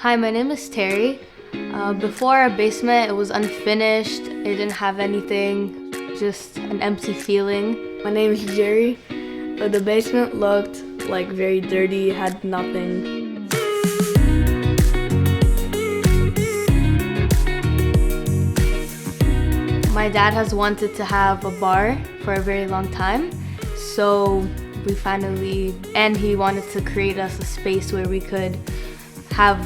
Hi, my name is Terry. Before our basement, it was unfinished. It didn't have anything, just an empty feeling. My name is Jerry. The basement looked like very dirty, had nothing. My dad has wanted to have a bar for a very long time, so we finally, and he wanted to create us a space where we could have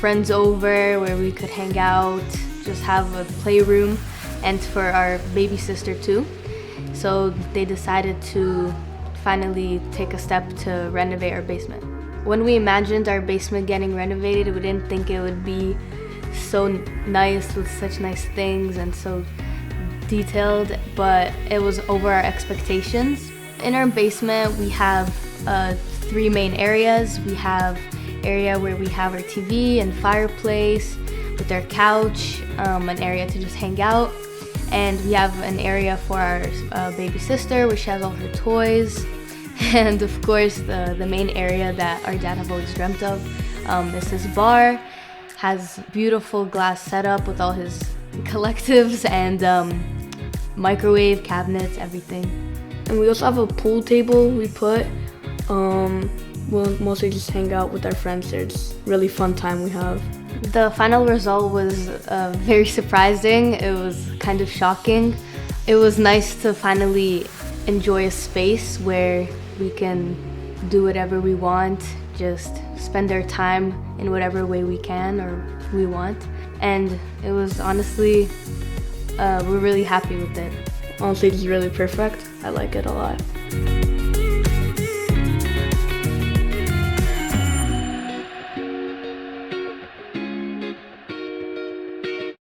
friends over, where we could hang out, just have a playroom, and for our baby sister too. So they decided to finally take a step to renovate our basement. When we imagined our basement getting renovated, we didn't think it would be so nice with such nice things and so detailed, but it was over our expectations. In our basement, we have three main areas. We have area where we have our TV and fireplace with our couch, an area to just hang out, and we have an area for our baby sister where she has all her toys, and of course the main area that our dad have always dreamt of is his bar. Has beautiful glass setup with all his collectives and microwave cabinets, everything. And we also have a pool table we put. We'll mostly just hang out with our friends there. It's a really fun time we have. The final result was very surprising. It was kind of shocking. It was nice to finally enjoy a space where we can do whatever we want, just spend our time in whatever way we can or we want. And it was honestly, we're really happy with it. Honestly, it's really perfect. I like it a lot.